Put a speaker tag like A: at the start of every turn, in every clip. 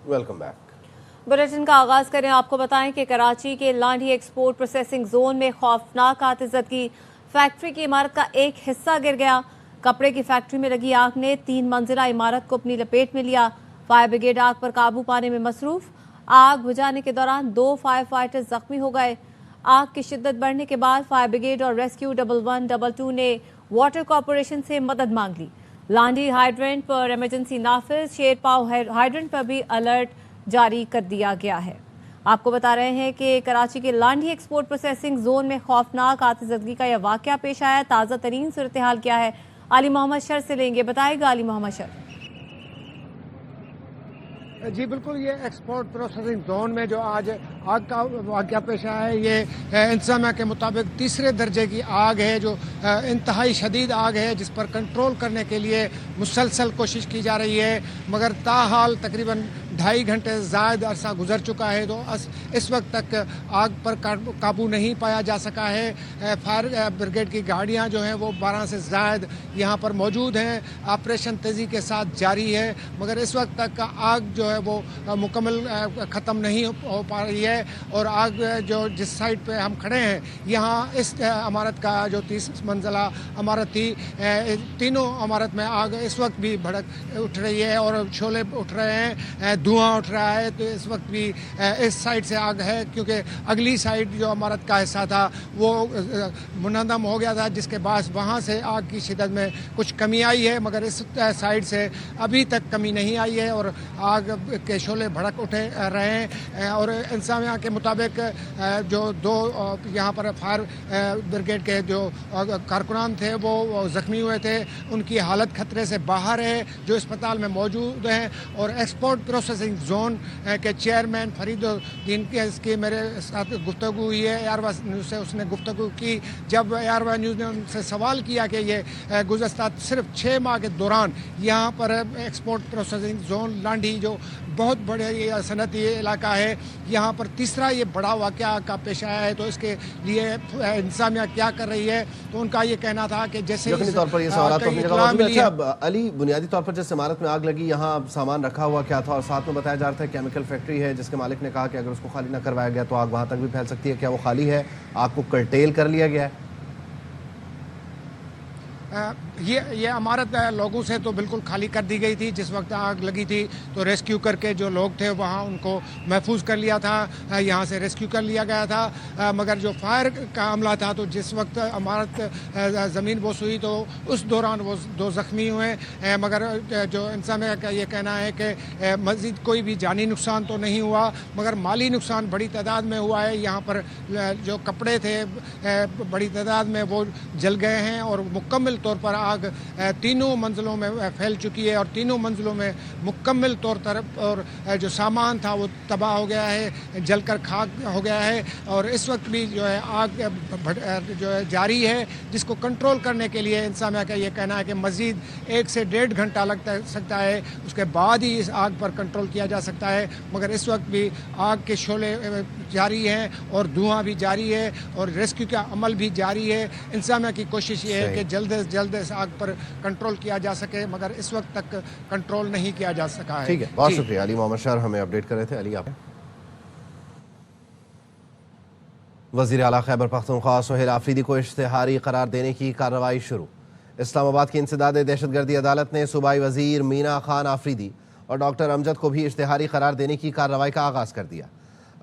A: Welcome back.
B: Bulletin का आगाज करें। आपको बताएं कि कराची के लांडी एक्सपोर्ट प्रोसेसिंग जोन में खौफनाक आतिशबाजी। फैक्ट्री की इमारत का एक हिस्सा गिर गया। कपड़े की फैक्ट्री में लगी आग ने 3 मंजिला इमारत को अपनी लपेट में लिया। फायर ब्रिगेड आग पर काबू पाने में मसरूफ। आग बुझाने के दौरान 2 फायर फाइटर जख्मी हो गए। आग की शिद्दत बढ़ने के बाद फायर ब्रिगेड और रेस्क्यू 1122 ने वाटर कॉरपोरेशन से मदद मांग ली। लांडी हाइड्रेंट पर इमरजेंसी नाफिज, शेरपाव हाइड्रेंट पर भी अलर्ट जारी कर दिया गया है। आपको बता रहे हैं कि कराची के लांडी एक्सपोर्ट प्रोसेसिंग जोन में खौफनाक आतिशबाजी का यह वाकया पेश आया। ताज़ा तरीन सूरत हाल क्या है, अली मोहम्मद शर से लेंगे, बताएगा अली मोहम्मद शर।
C: जी बिल्कुल, ये एक्सपोर्ट प्रोसेसिंग जोन में जो आज आग का वाक़या पेश आया है, ये इंतजामिया के मुताबिक तीसरे दर्जे की आग है, जो इंतहाई शदीद आग है, जिस पर कंट्रोल करने के लिए मुसलसल कोशिश की जा रही है, मगर ताहाल तकरीबन 2.5 घंटे ज़ायद अरसा गुजर चुका है, तो इस वक्त तक आग पर काबू नहीं पाया जा सका है। फायर ब्रिगेड की गाड़ियाँ जो हैं वो 12 से ज़ायद यहाँ पर मौजूद हैं। ऑपरेशन तेज़ी के साथ जारी है, मगर इस वक्त तक आग जो है वो मुकम्मल ख़त्म नहीं हो पा रही है। और आग जो जिस साइड पे हम खड़े हैं, यहाँ इस इमारत का जो 30 मंजिला इमारत थी, तीनों इमारत में आग इस वक्त भी भड़क उठ रही है और शोले उठ रहे हैं, धुआं उठ रहा है। तो इस वक्त भी इस साइड से आग है, क्योंकि अगली साइड जो इमारत का हिस्सा था वो मुनहदम हो गया था, जिसके बाद वहाँ से आग की शिद्दत में कुछ कमी आई है, मगर इस साइड से अभी तक कमी नहीं आई है और आग के शोले भड़क उठे रहे हैं। और इंतजामिया के मुताबिक जो 2 यहाँ पर फायर ब्रिगेड के जो कारकुनान थे वो ज़ख्मी हुए थे, उनकी हालत खतरे से बाहर है, जो अस्पताल में मौजूद हैं। और एक्सपोर्ट प्रोसेसिंग जोन के चेयरमैन फरीदुद्दीन के इसकी मेरे साथ गुफ्तगू हुई है ARY न्यूज़ से। उसने गुफ्तगू की, जब ARY न्यूज़ ने उनसे सवाल किया कि ये गुज़श्ता सिर्फ 6 माह के दौरान यहाँ पर एक्सपोर्ट प्रोसेसिंग जोन लांडी जो बहुत बड़े सनती इलाका है, यहाँ पर तीसरा ये बड़ा वाक़या का पेश आया है, तो इसके लिए इंतजामिया क्या कर रही है। तो उनका ये कहना था कि जैसे
A: तौर पर ये सवाल तो अच्छा अली, बुनियादी तौर पर जिस इमारत में आग लगी, यहाँ सामान रखा हुआ क्या था? और साथ में बताया जा रहा था केमिकल फैक्ट्री है, जिसके मालिक ने कहा कि अगर उसको खाली न करवाया गया तो आग वहाँ तक भी फैल सकती है। क्या वो खाली है? आग को कर्टेल कर लिया गया है?
C: ये इमारत लोगों से तो बिल्कुल खाली कर दी गई थी। जिस वक्त आग लगी थी तो रेस्क्यू करके जो लोग थे वहाँ उनको महफूज कर लिया था, यहाँ से रेस्क्यू कर लिया गया था। मगर जो फायर का हमला था, तो जिस वक्त इमारत ज़मीन बोस हुई तो उस दौरान वो 2 ज़ख्मी हुए। मगर जो इंतजामिया का ये कहना है कि मज़ीद कोई भी जानी नुकसान तो नहीं हुआ, मगर माली नुकसान बड़ी तादाद में हुआ है। यहाँ पर जो कपड़े थे बड़ी तादाद में वो जल गए हैं और मुकम्मल तौर पर आग 3 मंजिलों में फैल चुकी है और 3 मंजिलों में मुकम्मल तौर पर और जो सामान था वो तबाह हो गया है, जलकर खाक हो गया है। और इस वक्त भी जो है आग जो है जारी है, जिसको कंट्रोल करने के लिए इंतजामिया का ये कहना है कि मज़ीद 1 से 1.5 घंटा लग सकता है, उसके बाद ही इस आग पर कंट्रोल किया जा सकता है। मगर इस वक्त भी आग के शोले जारी हैं और धुआं भी जारी है और रेस्क्यू का अमल भी जारी है। इंतजामिया की कोशिश ये है कि जल्द से जल्द इस आग पर कंट्रोल किया जा सके, मगर इस वक्त तक कंट्रोल नहीं किया जा सका है।
A: ठीक है, बहुत शुक्रिया अली मोहम्मद शर, हमें अपडेट कर रहे थे। अली, आप वज़ीर आला खैबर पख्तूनख्वा सोहेल आफरीदी को इश्तिहारी करार देने की कार्रवाई शुरू। इस्लामाबाद की इंसदाद दहशतगर्दी अदालत ने सूबाई वज़ीर मीना खान आफरीदी और डॉक्टर अमजद को भी इश्तिहारी करार देने की कार्रवाई का आगाज़ कर दिया।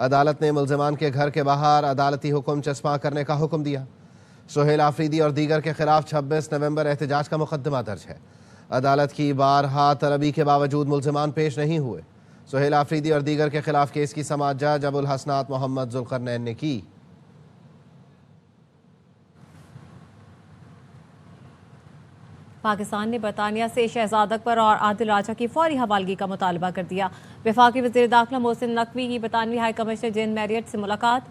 A: अदालत ने मुल्ज़िमान के घर के बाहर अदालती हुक्म चस्पा करने का हुक्म दिया। सोहेल आफरीदी और दीगर के खिलाफ 26 नवंबर एहतजाज का मुकदमा दर्ज है। अदालत की बारहा तलबी के बावजूद मुल्ज़िमान पेश नहीं हुए। सोहेल आफरीदी और दीगर के खिलाफ केस की समाअत जज अबुल हसनात मोहम्मद जुल्करनैन ने की।
B: पाकिस्तान ने बरतानिया से शहजाद अकबर और आदिल राजा की फौरी हवालगी का मुतालबा कर दिया। वफाकी वज़ीर दाखिला मोहसिन नकवी की बरतानवी हाई कमिश्नर जेन मैरियट से मुलाकात।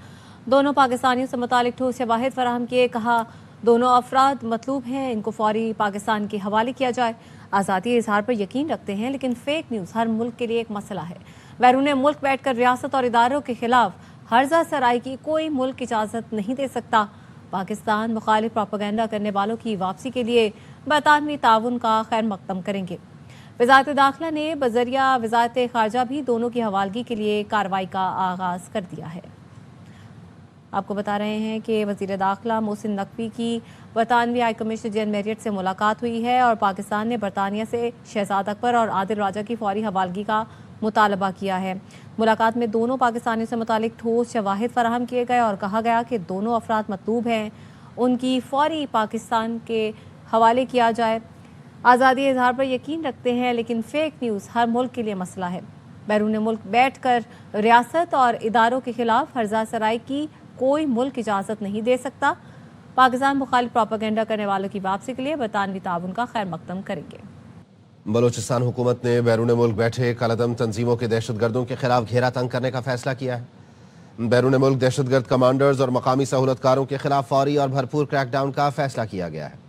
B: दोनों पाकिस्तानियों से मुतालिक ठोस शवाहिद फराहम किए। कहा दोनों अफराद मतलूब हैं, इनको फौरी पाकिस्तान के हवाले किया जाए। आज़ादी इजहार पर यकीन रखते हैं, लेकिन फेक न्यूज़ हर मुल्क के लिए एक मसला है। बैरून मुल्क बैठकर रियासत और इदारों के खिलाफ हर्जा सराई की कोई मुल्क इजाज़त नहीं दे सकता। पाकिस्तान मुखालिफ प्रोपेगेंडा करने वालों की वापसी के लिए बरतानवी ताउन का खैर मकदम करेंगे। وزارت داخلہ نے بذریعہ وزارت خارجہ بھی دونوں کی حوالگی کے لیے کارروائی کا آغاز کر دیا ہے۔ آپ کو بتا رہے ہیں کہ وزیر داخلہ محسن نقوی کی برطانوی ہائی کمشنر جین میریٹ سے ملاقات ہوئی ہے اور پاکستان نے برطانیہ سے شہزاد اکبر اور عادل راجہ کی فوری حوالگی کا مطالبہ کیا ہے۔ ملاقات میں دونوں پاکستانیوں سے متعلق ٹھوس شواہد فراہم کیے گئے اور کہا گیا کہ دونوں افراد مطلوب ہیں، ان کی فوری پاکستان کے حوالے کیا جائے۔ آزادی اظہار پر یقین رکھتے ہیں لیکن فیک نیوز ہر ملک کے لیے مسئلہ ہے۔ بیرون ملک بیٹھ کر ریاست اور اداروں کے خلاف ہرزہ سرائی کی کوئی ملک اجازت نہیں دے سکتا۔ پاکستان مخالف پروپیگنڈا کرنے والوں کی واپسی کے لیے برطانوی تعاون کا خیر مقدم کریں گے۔
A: بلوچستان حکومت نے بیرون ملک بیٹھے کالعدم تنظیموں کے دہشت گردوں کے خلاف گھیرا تنگ کرنے کا فیصلہ کیا ہے۔ بیرون ملک دہشت گرد کمانڈرز اور مقامی سہولت کاروں کے خلاف فوری اور بھرپور کریک ڈاؤن کا فیصلہ کیا گیا ہے۔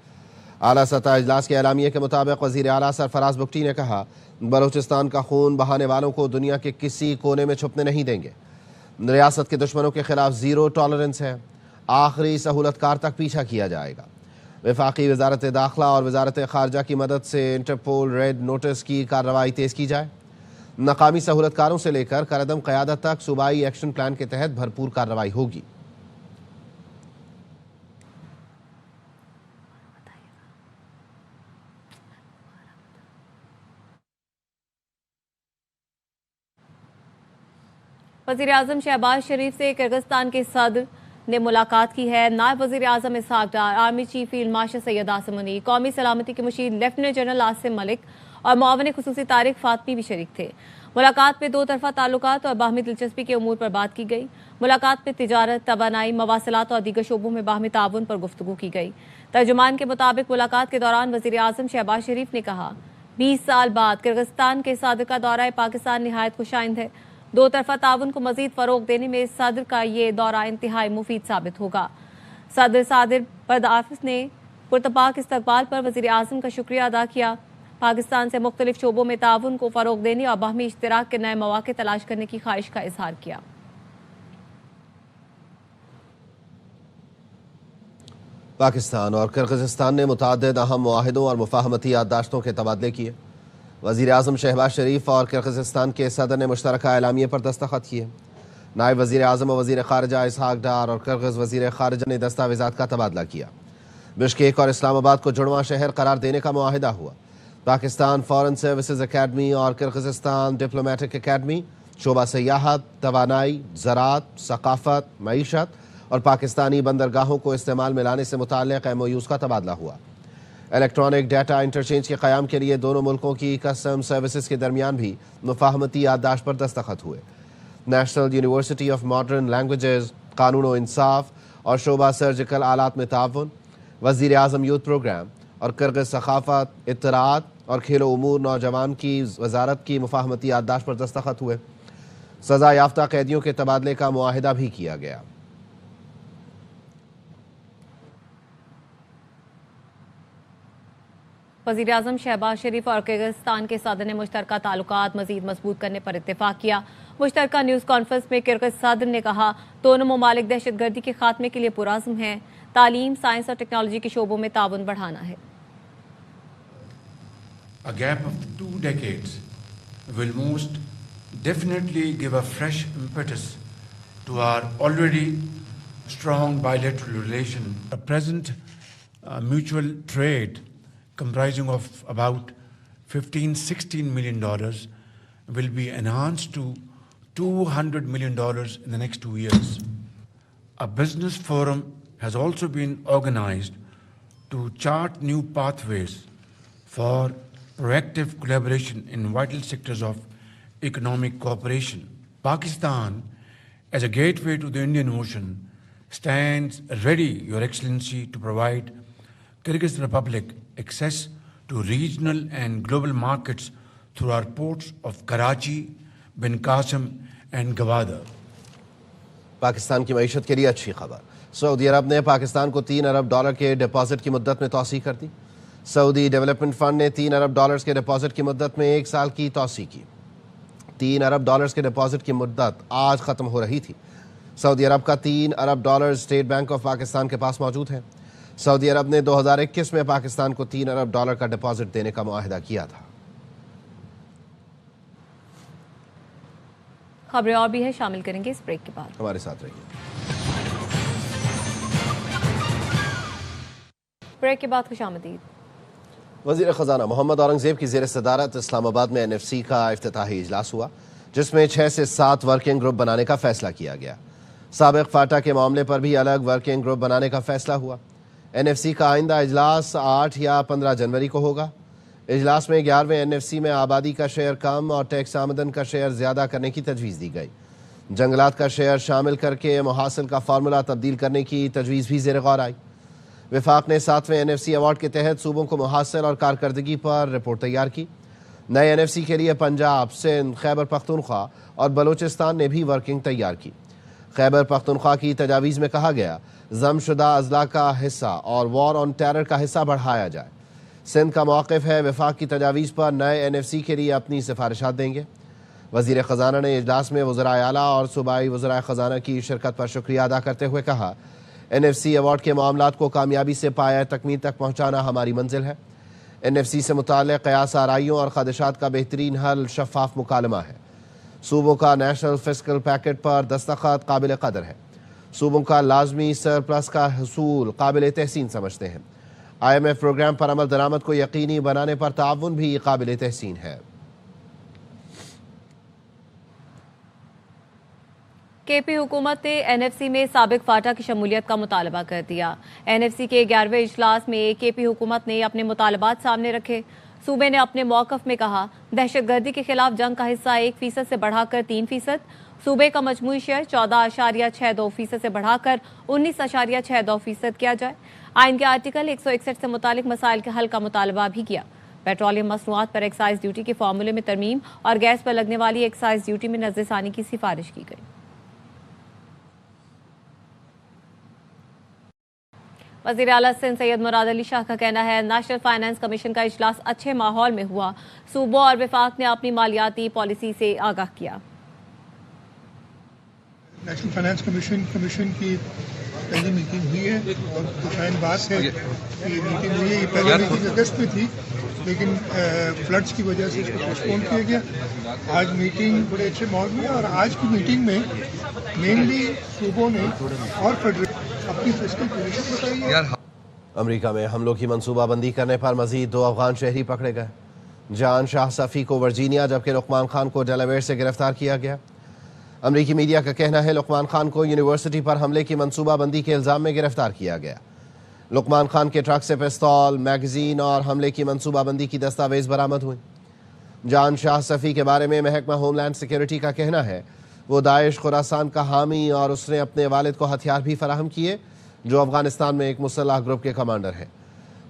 A: اعلیٰ سطح اجلاس کے اعلامیے کے مطابق وزیر اعلیٰ سرفراز بگٹی نے کہا، بلوچستان کا خون بہانے والوں کو دنیا کے کسی کونے میں چھپنے نہیں دیں گے۔ ریاست کے دشمنوں کے خلاف زیرو ٹالرنس ہے، آخری سہولت کار تک پیچھا کیا جائے گا۔ وفاقی وزارت داخلہ اور وزارت خارجہ کی مدد سے انٹرپول ریڈ نوٹس کی کارروائی تیز کی جائے۔ مقامی سہولت کاروں سے لے کر کالعدم قیادت تک صوبائی ایکشن پلان کے تحت بھرپور کارروائی ہوگی۔
B: وزیر اعظم شہباز شریف سے کرغزستان کے صدر نے ملاقات کی ہے۔ نائب وزیر اعظم Ishaq Dar, army chief field marshal Syed Asim Munir, قومی سلامتی کے مشیر لیفٹیننٹ جنرل عاصم ملک اور معاون خصوصی طارق فاطمی بھی شریک تھے۔ ملاقات میں دو طرفہ تعلقات اور باہمی دلچسپی کے امور پر بات کی گئی۔ ملاقات میں تجارت، توانائی، مواصلات اور دیگر شعبوں میں باہمی تعاون پر گفتگو کی گئی۔ ترجمان کے مطابق ملاقات کے دوران وزیر اعظم شہباز شریف نے کہا، 20 سال بعد کرغزستان کے صدر کا دورہ پاکستان نہایت خوش آئند ہے۔ دو طرفہ تعاون کو مزید فروغ دینے میں صدر کا یہ دورہ انتہائی مفید ثابت ہوگا۔ صدر پردافس نے پرتپاک استقبال پر وزیر اعظم کا شکریہ ادا کیا۔ پاکستان سے مختلف شعبوں میں تعاون کو فروغ دینے اور باہمی اشتراک کے نئے مواقع تلاش کرنے کی خواہش کا اظہار کیا۔
A: پاکستان اور کرغزستان نے متعدد اہم معاہدوں اور مفاہمتی یادداشتوں کے تبادلے کیے۔ وزیر اعظم شہباز شریف اور کرغزستان کے صدر نے مشترکہ اعلامیے پر دستخط کیے۔ نائب وزیر اعظم اور وزیر خارجہ اسحاق ڈار اور کرغز وزیر خارجہ نے دستاویزات کا تبادلہ کیا۔ بشکیک اور اسلام آباد کو جڑواں شہر قرار دینے کا معاہدہ ہوا۔ پاکستان فارن سروسز اکیڈمی اور کرغزستان ڈپلومیٹک اکیڈمی، شعبہ سیاحت، توانائی، زراعت، ثقافت، معیشت اور پاکستانی بندرگاہوں کو استعمال میں لانے سے متعلق MOUs کا تبادلہ ہوا۔ الیکٹرانک ڈیٹا انٹرچینج کے قیام کے لیے دونوں ملکوں کی کسٹم سروسز کے درمیان بھی مفاہمتی یادداشت پر دستخط ہوئے۔ National university of modern languages, قانون و انصاف اور شعبہ سرجیکل آلات میں تعاون، وزیر اعظم یوتھ پروگرام اور کرغز ثقافت، اطلاعات اور کھیل و امور نوجوان کی وزارت کی مفاہمتی یادداشت پر دستخط ہوئے۔ سزا یافتہ قیدیوں کے تبادلے کا معاہدہ بھی کیا گیا۔
B: وزیر اعظم شہباز شریف اور کرغزستان کے صدر نے مشترکہ تعلقات مزید مضبوط کرنے پر اتفاق کیا۔ مشترکہ نیوز کانفرنس میں کرغز صدر نے کہا، دونوں ممالک دہشت گردی کے خاتمے کے لیے پرعزم ہیں۔ تعلیم، سائنس اور ٹیکنالوجی کے شعبوں میں تعاون بڑھانا ہے۔
D: A gap of 2 decades will most definitely give a fresh impetus to our already strong bilateral relation. A present mutual trade comprising of about $15-16 million will be enhanced to $200 million in the next 2 years. A business forum has also been organized to chart new pathways for proactive collaboration in vital sectors of economic cooperation. Pakistan, as a gateway to the Indian Ocean, stands ready, Your Excellency, to provide Kyrgyz Republic access to regional and global markets through our ports of Karachi, Bin Qasim and Gwadar.
A: Pakistan کی معیشت کے لیے اچھی خبر، سعودی عرب نے پاکستان کو $3 ارب کے deposit کی مدت میں توسیع کر دی۔ سعودی ڈیولپمنٹ فنڈ نے $3 ارب کے ڈپازٹ کی مدت میں 1 سال کی توسیع کی۔ $3 ارب کے ڈپازٹ کی مدت آج ختم ہو رہی تھی۔ سعودی عرب کا $3 ارب اسٹیٹ بینک آف پاکستان کے پاس موجود ہے۔ سعودی عرب نے 2021 میں پاکستان کو $3 ارب کا ڈپازٹ دینے کا معاہدہ کیا تھا۔
B: खबरें और भी हैं, शामिल करेंगे इस ब्रेक के बाद।
A: हमारे साथ रहिए।
B: ब्रेक के बाद खुशामदीद।
A: वज़ीर ख़ज़ाना मोहम्मद औरंगज़ेब की ज़ेर सदारत इस्लामाबाद में NFC का इफ्तिताही इजलास हुआ, जिसमें 6 से 7 वर्किंग ग्रुप बनाने का फैसला किया गया। साबिक़ फाटा के मामले पर भी अलग वर्किंग ग्रुप बनाने का फैसला हुआ। NFC का आइंदा इजलास 8 या 15 जनवरी को होगा। इजलास में 11वें NFC में आबादी का शेयर कम और टैक्स आमदन का शेयर ज़्यादा करने की तजवीज़ दी गई। जंगलात का शेयर शामिल करके मुहासिल का फार्मूला तब्दील करने की तजवीज़ भी ज़ेर गौर आई। वफाक ने 7वें NFC अवार्ड के तहत सूबों को मुहासिल और कारकर्दगी पर रिपोर्ट तैयार की। नए NFC के लिए पंजाब, सिंध, खैबर पख्तूनख्वा और बलूचिस्तान ने भी वर्किंग तैयार की। खैबर पख्तूनख्वा की तजावीज़ में कहा गया ज़मशुदा अजला का हिस्सा और वॉर ऑन टेरर का हिस्सा बढ़ाया जाए। सिंध का मौक़िफ़ है वफाक की तजावीज़ पर नए NFC के लिए अपनी सिफारिशात देंगे। वज़ीर ख़ज़ाना ने इजलास में वज़राए आला और सूबाई वज़राए ख़ज़ाना की शिरकत पर शुक्रिया अदा करते हुए कहा, NFC अवार्ड के मामलात को कामयाबी से पाया तकमील तक पहुँचाना हमारी मंजिल है। NFC से मुताल्लिक़ क़यास आराइयों और ख़दशात का बेहतरीन हल शफ़ाफ़ मुकालमा है। सूबों का नेशनल फिस्कल पैकेट पर दस्तखत काबिल कदर है। सूबों का लाजमी सरप्लस का हसूल काबिल तहसीन समझते हैं। IMF प्रोग्राम पर अमल दरामद को यकीनी बनाने पर ताउन भी काबिल तहसीन है।
B: KP हुकूमत ने NFC में साबिक फाटा की शमूलियत का मुतालबा कर दिया। NFC के 11वें इजलास में KP हुकूमत ने अपने मुतालबात सामने रखे। सूबे ने अपने मौक़िफ़ में कहा, दहशतगर्दी के खिलाफ जंग का हिस्सा 1% से बढ़ाकर 3%, सूबे का मजमूई शेयर 14.62% से बढ़ाकर 19.62% किया जाए। आइन के आर्टिकल 161 से मुतालिक मसाइल के हल का मुतालबा भी किया। पेट्रोलियम मसनूआत पर एक्साइज ड्यूटी के फार्मूले में तरमीम और गैस पर लगने वाली एक्साइज ड्यूटी में नज़रसानी की सिफारिश की गई। वज़ीर आला सिंध सैयद मुराद अली शाह का कहना है, नेशनल फाइनेंस कमीशन का इजलास अच्छे माहौल में हुआ। सूबों और वफाक ने अपनी मालियाती पॉलिसी से आगाह किया।
E: नेशनल फाइनेंस कमीशन की पहली मीटिंग हुई है और खुशाइन बात है कि मीटिंग हुई है। ये पहली मीटिंग अगस्त में थी, लेकिन फ्लड्स की वजह से इसको पोस्टपोन किया गया। आज मीटिंग बड़े अच्छे माहौल में, और आज की मीटिंग में मेनली सूबों ने और फेडरेशन अपनी फिस्कल पोजीशन बताई है।
A: अमेरिका में हमलों की मनसूबाबंदी करने पर मजीद 2 अफगान शहरी पकड़े गए। जान शाह सफ़ी को वर्जीनिया जबकि लुकमान खान को डेलावेयर से गिरफ्तार किया गया। अमरीकी मीडिया का कहना है लुकमान खान को यूनिवर्सिटी पर हमले की मनसूबाबंदी के इल्ज़ाम में गिरफ्तार किया गया। लुकमान खान के ट्रक से पिस्तौल, मैगजीन और हमले की मनसूबाबंदी की दस्तावेज बरामद हुई। जान शाह सफ़ी के बारे में महकमा होमलैंड सिक्योरिटी का कहना है वो दाइश खुरासान का हामी और उसने अपने वालिद को हथियार भी फराहम किए, जो अफगानिस्तान में एक मुसल्लह ग्रुप के कमांडर हैं।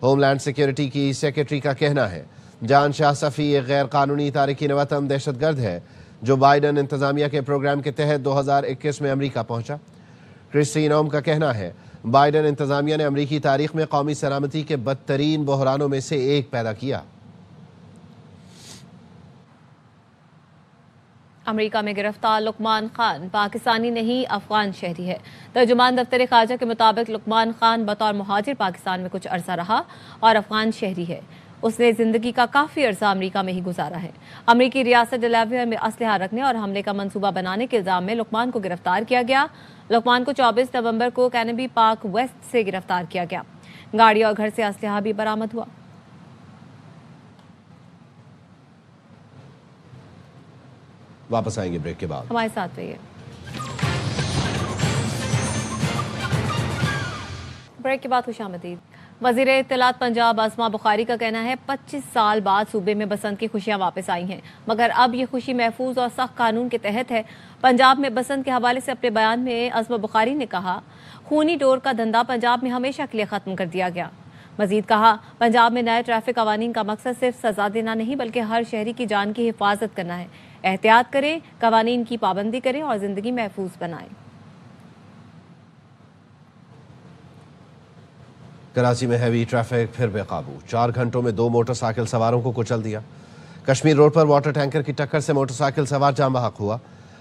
A: होमलैंड सिक्योरिटी की सेक्रेटरी का कहना है जान शाह सफ़ी एक गैर कानूनी तारिकीन वतन दहशतगर्द है जो बाइडन इंतज़ामिया के प्रोग्राम के तहत 2021 में अमरीका पहुंचा। क्रिस्टी नोम का कहना है बाइडन इंतज़ामिया ने अमरीकी तारीख में कौमी सलामती के बदतरीन बहरानों में से एक पैदा किया।
B: अमेरिका में गिरफ्तार लुकमान खान पाकिस्तानी नहीं अफगान शहरी है। तर्जुमान दफ्तर खारजा के मुताबिक लुकमान खान बतौर मुहाजिर पाकिस्तान में कुछ अरसा रहा और अफगान शहरी है। उसने जिंदगी का काफी अरसा अमेरिका में ही गुजारा है। अमेरिकी रियासत डेलावेयर में असलहा रखने और हमले का मंसूबा बनाने के इल्जाम में लुकमान को गिरफ्तार किया गया। लुकमान को 24 नवंबर को कैनबी पार्क वेस्ट से गिरफ्तार किया गया। गाड़ी और घर से असलहा भी बरामद हुआ।
A: वापस आएंगे ब्रेक के बाद,
B: हमारे साथ रहिए। ब्रेक के बाद खुशामदीद। वज़ीर इत्तलात पंजाब आसमा बुखारी का कहना है 25 साल बाद सूबे में बसंत की खुशियां वापस आई हैं, मगर अब ये खुशी महफूज और सख्त कानून के तहत है। पंजाब में बसंत के हवाले से अपने बयान में आसमा बुखारी ने कहा खूनी डोर का धंधा पंजाब में हमेशा के लिए खत्म कर दिया गया। मजीद कहा पंजाब में नए ट्रैफिक कवानीन का मकसद सिर्फ सजा देना नहीं बल्कि हर शहरी की जान की हिफाजत करना है। एहतियात करें, कवानीन की पाबंदी करें और जिंदगी महफूज बनाएं।
A: कराची में हैवी ट्रैफिक फिर बेकाबू। 4 घंटों में 2 मोटरसाइकिल सवारों को कुचल दिया। कश्मीर रोड पर वाटर टैंकर की टक्कर से मोटरसाइकिल सवार जाम बहक हुआ।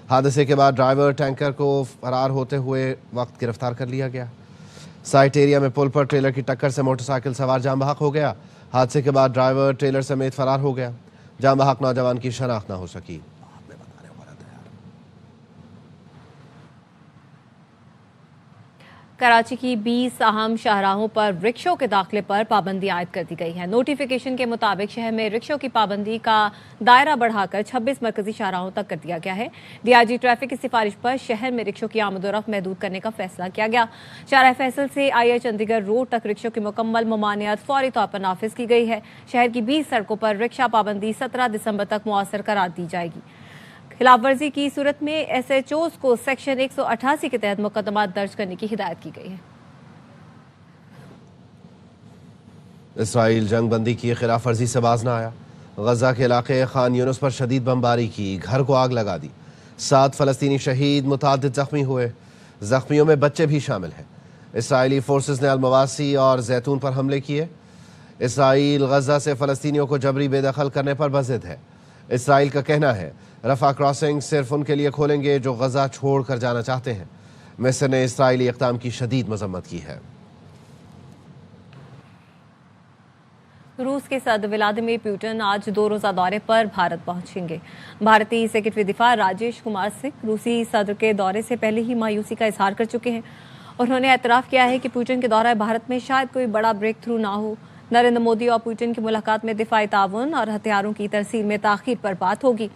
A: हादसे के बाद ड्राइवर टैंकर को फरार होते हुए वक्त गिरफ्तार कर लिया गया। साइट एरिया में पुल पर ट्रेलर की टक्कर से मोटरसाइकिल सवार जाम बहक हो गया। हादसे के बाद ड्राइवर ट्रेलर समेत फरार हो गया। जाम बहक नौजवान की शनाख्त न हो सकी।
B: कराची की 20 अहम शाहराहों पर रिक्शों के दाखिले पर पाबंदी आयद कर दी गई है। नोटिफिकेशन के मुताबिक शहर में रिक्शों की पाबंदी का दायरा बढ़ाकर 26 मरकजी शाहराहों तक कर दिया गया है। डीआईजी ट्रैफिक की सिफारिश पर शहर में रिक्शों की आमदोरफ्त महदूद करने का फैसला किया गया। शाहराह फैसल से आईए चंडीगढ़ रोड तक रिक्शों की मुकम्मल ममानियत फौरी तौर पर नाफिज की गई है। शहर की 20 सड़कों पर रिक्शा पाबंदी 17 दिसंबर तक मुअस्सर करार दी जाएगी। खिलाफ वर्जी की सूरत में एसएचओज को सेक्शन 188 के तहत मुकदमा दर्ज करने की हिदायत की गई है।
A: इसराइल जंग बंदी की खिलाफ वर्जी से बाज न आया। गजा के इलाके खान यूनुस पर शदीद बमबारी की, घर को आग लगा दी। 7 फलस्तीनी शहीद, मुतादिद जख्मी हुए। जख्मियों में बच्चे भी शामिल हैं। इसराइली फोर्सेस ने अल-मवासी और जैतून पर हमले किए। इसराइल गजा से फलस्तीनियों को जबरी बेदखल करने पर बज़िद है। इसराइल का कहना है रफा क्रॉसिंग सिर्फ उनके लिए खोलेंगे जो गजा छोड़ कर जाना चाहते हैं। मिस्र ने इसराइली इक़दाम की शदीद मजम्मत की है।
B: रूस के सदर व्लादिमीर पुतिन आज 2 रोज़ा दौरे पर भारत पहुंचेंगे। भारतीय सेक्रेटरी दिफा राजेश कुमार सिंह रूसी सदर के दौरे से पहले ही मायूसी का इजहार कर चुके हैं। उन्होंने एतराफ़ किया है कि पुतिन के दौरा भारत में शायद कोई बड़ा ब्रेक थ्रू ना हो। नरेंद्र मोदी और पुतिन की मुलाकात में दिफाई ताउन और हथियारों की तरसील में ताख़ीर पर बात होगी।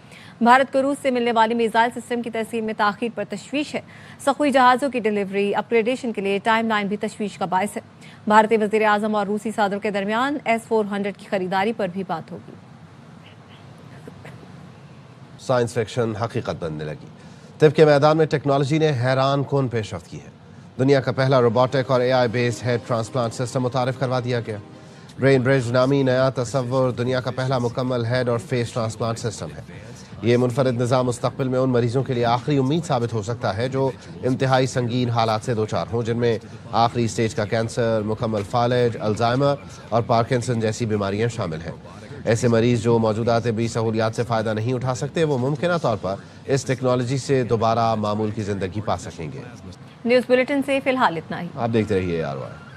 B: भारत को रूस से मिलने वाली मिसाइल सिस्टम की तरसील में ताख़ीर पर तशवीश है। सख़ुई जहाज़ों की डिलीवरी अपग्रेडेशन के लिए टाइम लाइन भी तशवीश का बायस है। भारतीय वज़ीर आज़म और रूसी सदर के दरमियान S-400 की खरीदारी पर भी बात होगी।
A: साइंस फिक्शन हकीकत बनने लगी। तिब के मैदान में टेक्नोलॉजी ने हैरान कौन पेशरफ्त की है। दुनिया का पहला रोबोटिक और AI based head transplant system मुतारिफ करवा दिया गया। ब्रेन ब्रिज नामी नया तसव्वुर दुनिया का पहला मुकम्मल हेड और फेस ट्रांसप्लांट सिस्टम है। ये मुनफरद निज़ाम मुस्तक़बिल में उन मरीजों के लिए आखिरी उम्मीद साबित हो सकता है जो इंतहाई संगीन हालात से दो चार हों, जिनमें आखिरी स्टेज का कैंसर, मुकम्मल फालिज, अल्जाइमर और पार्किंसन जैसी बीमारियां शामिल हैं। ऐसे मरीज जो मौजूदा तिब्बी सहूलियात से फ़ायदा नहीं उठा सकते, वो मुमकिन तौर पर इस टेक्नोलॉजी से दोबारा मामूल की ज़िंदगी पा सकेंगे।
B: न्यूज़ बुलेटिन से फिलहाल इतना ही।
A: आप देखते रहिए RY।